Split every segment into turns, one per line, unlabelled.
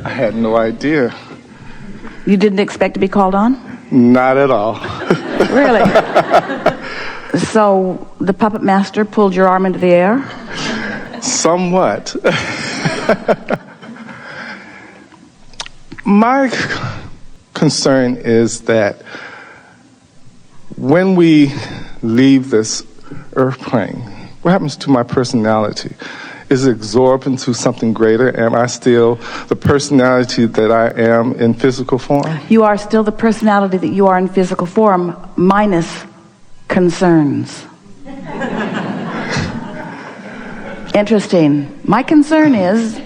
I had no idea.
You didn't expect to be called on?
Not at all.
Really? So the puppet master pulled your arm into the air?
Somewhat. My concern is that when we leave this earth plane, what happens to my personality? Is it absorbed into something greater? Am I still the personality that I am in physical form?
You are still the personality that you are in physical form, minus concerns. Interesting. My concern is...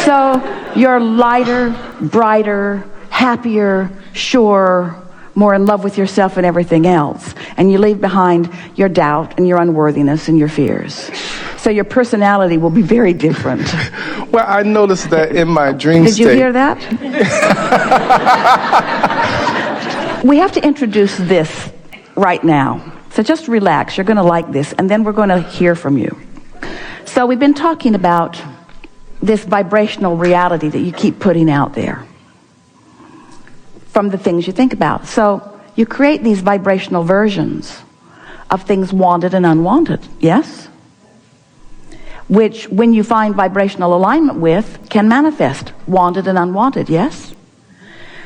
So you're lighter, brighter, happier, sure, more in love with yourself and everything else. And you leave behind your doubt and your unworthiness and your fears. So your personality will be very different.
Well, I noticed that in my dream state.
Did you hear that? We have to introduce this right now. So just relax. You're going to like this. And then we're going to hear from you. So we've been talking about this vibrational reality that you keep putting out there from the things you think about. So you create these vibrational versions of things wanted and unwanted, yes? Which, when you find vibrational alignment with, can manifest wanted and unwanted, yes?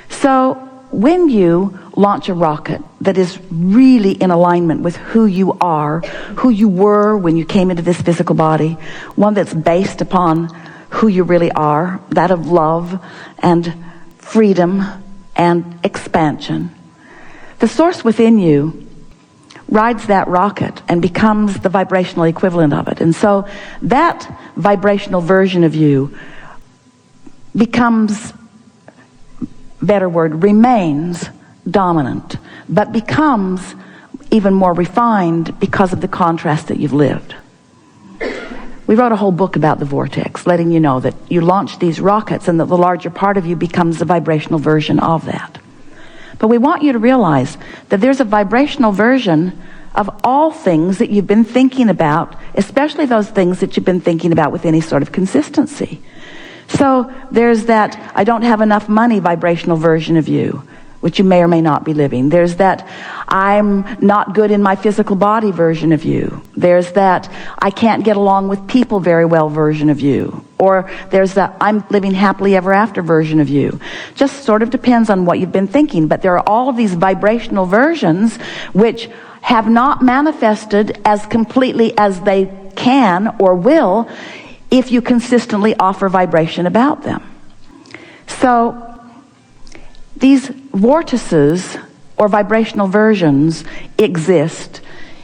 So when you launch a rocket that is really in alignment with who you are, who you were when you came into this physical body, one that's based upon who you really are, that of love and freedom and expansion, the source within you rides that rocket and becomes the vibrational equivalent of it. And so that vibrational version of you becomes, better word, remains dominant, but becomes even more refined because of the contrast that you've lived. We wrote a whole book about the vortex, letting you know that you launch these rockets and that the larger part of you becomes the vibrational version of that. But we want you to realize that there's a vibrational version of all things that you've been thinking about, especially those things that you've been thinking about with any sort of consistency. So there's that I don't have enough money vibrational version of you, which you may or may not be living. There's that I'm not good in my physical body version of you. There's that I can't get along with people very well version of you. Or there's that I'm living happily ever after version of you. Just sort of depends on what you've been thinking. But there are all of these vibrational versions which have not manifested as completely as they can or will if you consistently offer vibration about them. So these vortices or vibrational versions exist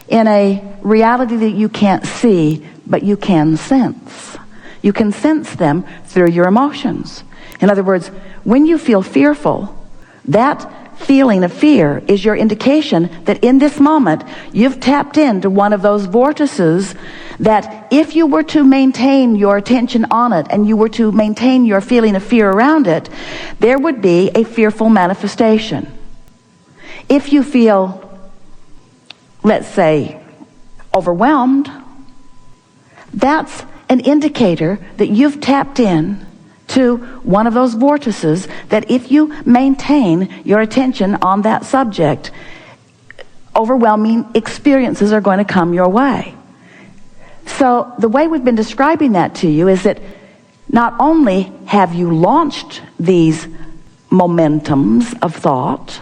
in a reality that you can't see, but you can sense. You can sense them through your emotions. In other words, when you feel fearful, that feeling of fear is your indication that in this moment you've tapped into one of those vortices that if you were to maintain your attention on it and you were to maintain your feeling of fear around it, there would be a fearful manifestation. If you feel, let's say, overwhelmed, that's an indicator that you've tapped in to one of those vortices that if you maintain your attention on that subject, overwhelming experiences are going to come your way. So the way we've been describing that to you is that not only have you launched these momentums of thought,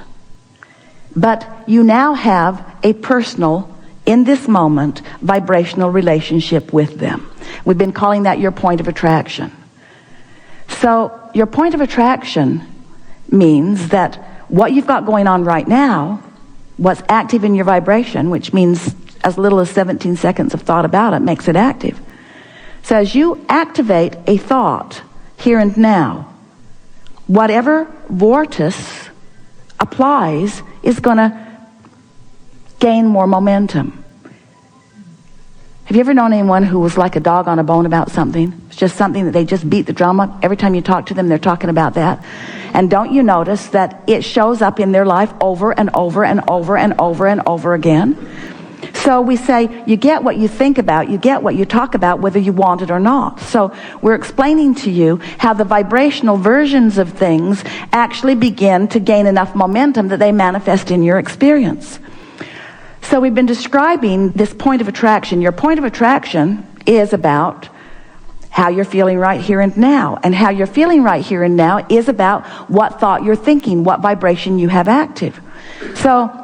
but you now have a personal, in this moment, vibrational relationship with them. We've been calling that your point of attraction. So your point of attraction means that what you've got going on right now, what's active in your vibration, which means as little as 17 seconds of thought about it makes it active. So as you activate a thought here and now, whatever vortice applies is going to gain more momentum. Have you ever known anyone who was like a dog on a bone about something? It's just something that they just beat the drum up. Every time you talk to them, they're talking about that. And don't you notice that it shows up in their life over and over and over and over and over again? So we say, you get what you think about, you get what you talk about, whether you want it or not. So we're explaining to you how the vibrational versions of things actually begin to gain enough momentum that they manifest in your experience. So we've been describing this point of attraction. Your point of attraction is about how you're feeling right here and now. And how you're feeling right here and now is about what thought you're thinking, what vibration you have active. So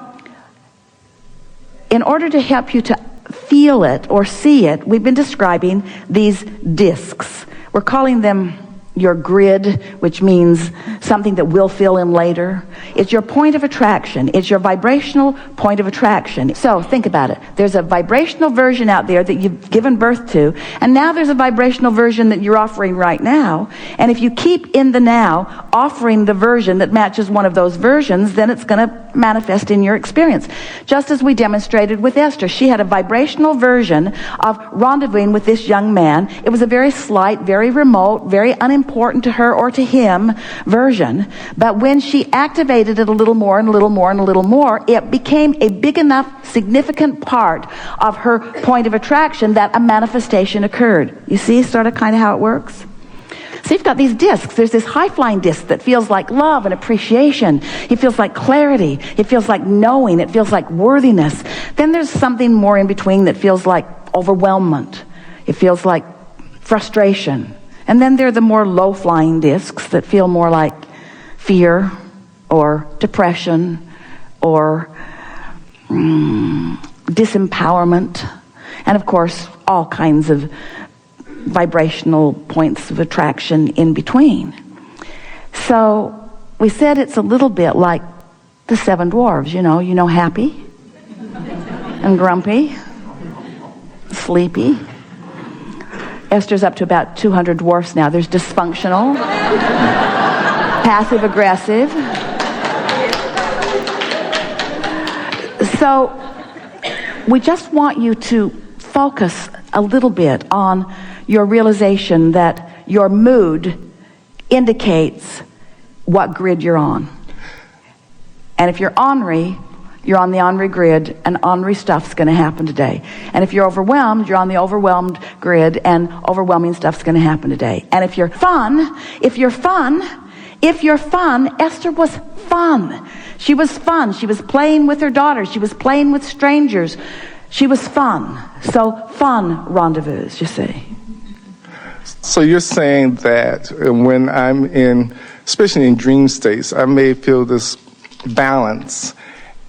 in order to help you to feel it or see it, we've been describing these discs. We're calling them your grid, which means something that will fill in later. It's your point of attraction. It's your vibrational point of attraction. So think about it. There's a vibrational version out there that you've given birth to, and now there's a vibrational version that you're offering right now. And if you keep in the now offering the version that matches one of those versions, then it's going to manifest in your experience. Just as we demonstrated with Esther. She had a vibrational version of rendezvousing with this young man. It was a very slight, very remote, very unimportant to her or to him version. But when she activated it a little more and a little more and a little more, it became a big enough, significant part of her point of attraction that a manifestation occurred. You see sort of kind of how it works? So you've got these discs. There's this high-flying disc that feels like love and appreciation. It feels like clarity. It feels like knowing. It feels like worthiness. Then there's something more in between that feels like overwhelmment. It feels like frustration. And then there are the more low-flying discs that feel more like fear or depression or disempowerment. And of course, all kinds of vibrational points of attraction in between. So we said it's a little bit like the seven dwarves, you know, happy and grumpy, sleepy. Esther's up to about 200 dwarfs now. There's dysfunctional, passive aggressive. So we just want you to focus a little bit on your realization that your mood indicates what grid you're on. And if you're ornery, you're on the ornery grid, and ornery stuff's going to happen today. And if you're overwhelmed, you're on the overwhelmed grid, and overwhelming stuff's going to happen today. And if you're fun, Esther was fun. She was fun. She was playing with her daughters. She was playing with strangers. She was fun. So fun rendezvous, you see.
So you're saying that when I'm in, especially in dream states, I may feel this balance,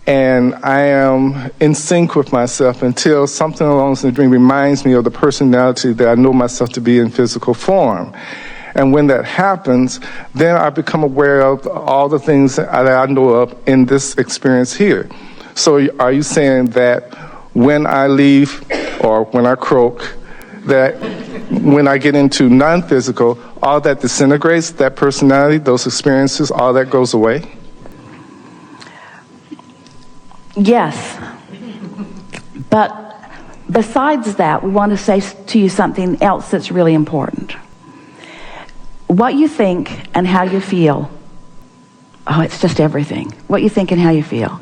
and I am in sync with myself until something along the dream reminds me of the personality that I know myself to be in physical form. And when that happens, then I become aware of all the things that I know of in this experience here. So are you saying that when I leave or when I croak, that when I get into non-physical, all that disintegrates, that personality, those experiences, all that goes away?
Yes. But besides that, we want to say to you something else that's really important. What you think and how you feel, it's just everything. What you think and how you feel.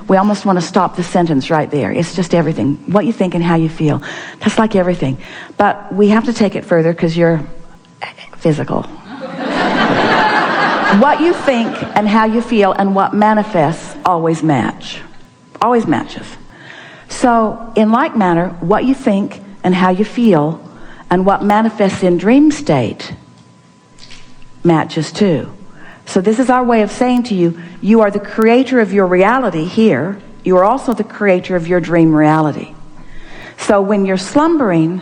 We almost want to stop the sentence right there. It's just everything. What you think and how you feel. That's like everything. But we have to take it further because you're physical. What you think and how you feel and what manifests always match. Always matches. So, in like manner, what you think and how you feel and what manifests in dream state matches too. So this is our way of saying to you, you are the creator of your reality here. You are also the creator of your dream reality. So when you're slumbering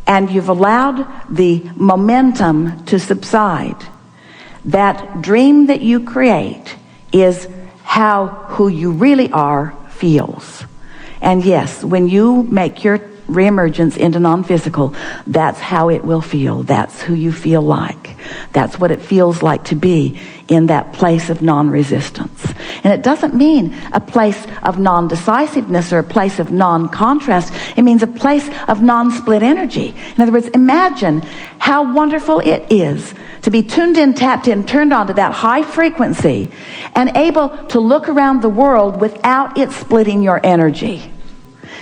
and you've allowed the momentum to subside, that dream that you create is how who you really are feels. And yes, when you make your reemergence into non-physical, that's how it will feel. That's who you feel like. That's what it feels like to be in that place of non-resistance. And it doesn't mean a place of non-decisiveness or a place of non-contrast. It means a place of non-split energy. In other words, imagine how wonderful it is to be tuned in, tapped in, turned on to that high frequency and able to look around the world without it splitting your energy.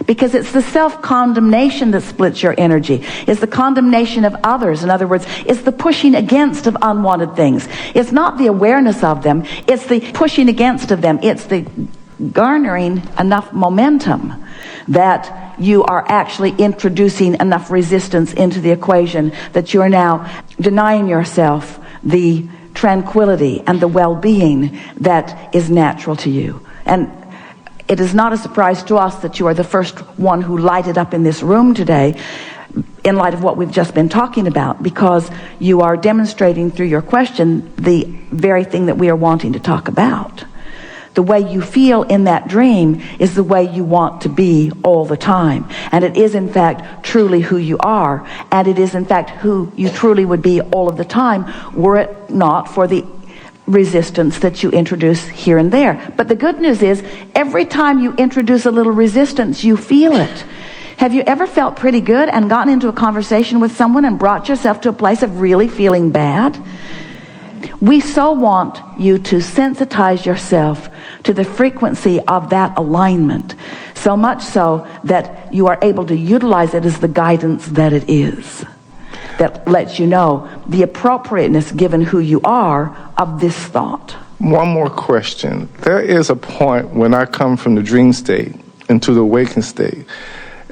Because it's the self-condemnation that splits your energy. It's the condemnation of others. In other words, it's the pushing against of unwanted things. It's not the awareness of them. It's the pushing against of them. It's the garnering enough momentum that you are actually introducing enough resistance into the equation that you are now denying yourself the tranquility and the well-being that is natural to you. And it is not a surprise to us that you are the first one who lighted up in this room today in light of what we've just been talking about, because you are demonstrating through your question the very thing that we are wanting to talk about. The way you feel in that dream is the way you want to be all the time. And it is, in fact, truly who you are. And it is, in fact, who you truly would be all of the time, were it not for the resistance that you introduce here and there. But the good news is, every time you introduce a little resistance, you feel it. Have you ever felt pretty good and gotten into a conversation with someone and brought yourself to a place of really feeling bad? We so want you to sensitize yourself to the frequency of that alignment, so much so that you are able to utilize it as the guidance that it is, that lets you know the appropriateness, given who you are, of this thought.
One more question. There is a point when I come from the dream state into the awakened state.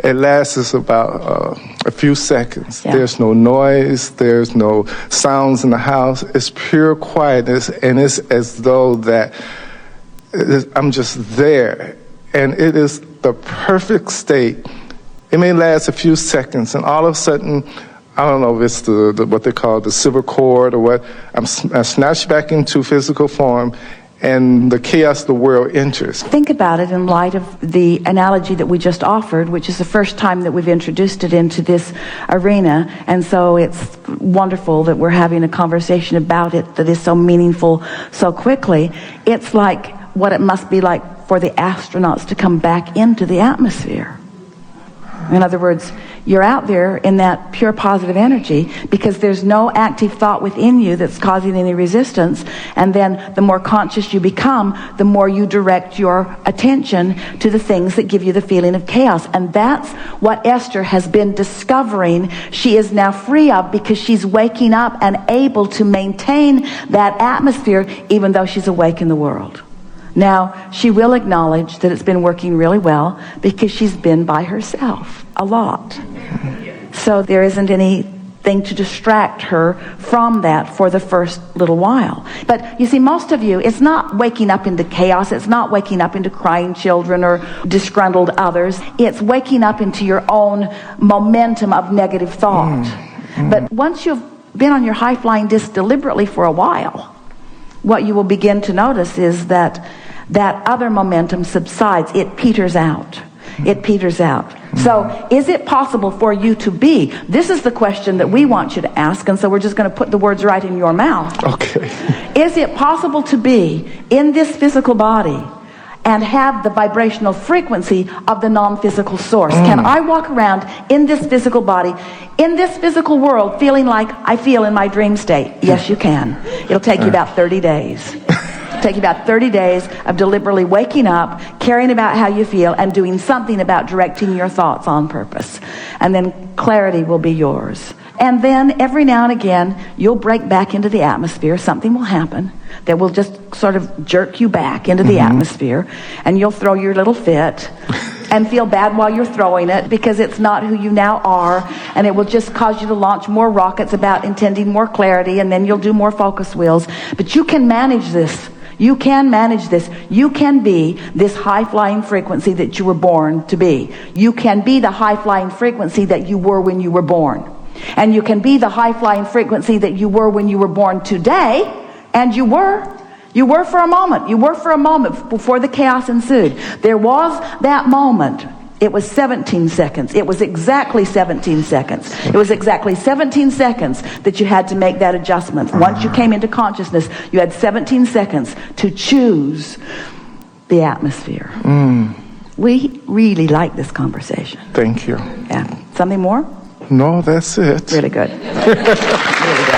It lasts about a few seconds. Yeah. There's no noise. There's no sounds in the house. It's pure quietness, and it's as though that I'm just there. And it is the perfect state. It may last a few seconds, and all of a sudden, I don't know if it's the what they call the silver cord or what, I'm snatched back into physical form, and the chaos of the world enters.
Think about it in light of the analogy that we just offered, which is the first time that we've introduced it into this arena. And so it's wonderful that we're having a conversation about it that is so meaningful so quickly. It's like what it must be like for the astronauts to come back into the atmosphere. In other words, you're out there in that pure positive energy because there's no active thought within you that's causing any resistance. And then the more conscious you become, the more you direct your attention to the things that give you the feeling of chaos. And that's what Esther has been discovering she is now free of, because she's waking up and able to maintain that atmosphere even though she's awake in the world. Now, she will acknowledge that it's been working really well because she's been by herself a lot. So there isn't anything to distract her from that for the first little while. But you see, most of you, it's not waking up into chaos. It's not waking up into crying children or disgruntled others. It's waking up into your own momentum of negative thought. But once you've been on your high-flying disc deliberately for a while, what you will begin to notice is that other momentum subsides. It peters out. It peters out. So is it possible for you to be? This is the question that we want you to ask, and so we're just going to put the words right in your mouth.
Okay.
Is it possible to be in this physical body and have the vibrational frequency of the non-physical source? Can I walk around in this physical body, in this physical world, feeling like I feel in my dream state? Yes, you can. It'll take you about 30 days. It'll take you about 30 days of deliberately waking up, caring about how you feel, and doing something about directing your thoughts on purpose. And then clarity will be yours. And then every now and again, you'll break back into the atmosphere. Something will happen that will just sort of jerk you back into the atmosphere, and you'll throw your little fit and feel bad while you're throwing it, because it's not who you now are, and it will just cause you to launch more rockets about intending more clarity, and then you'll do more focus wheels. But you can manage this. You can manage this. You can be this high-flying frequency that you were born to be. You can be the high-flying frequency that you were when you were born. And you can be the high-flying frequency that you were when you were born today. And you were for a moment. You were for a moment before the chaos ensued. There was that moment. It was 17 seconds. It was exactly 17 seconds. It was exactly 17 seconds that you had to make that adjustment. Once you came into consciousness, you had 17 seconds to choose the atmosphere. We really like this conversation.
Thank you.
Yeah. Something more?
No, that's it.
Really good. Really good.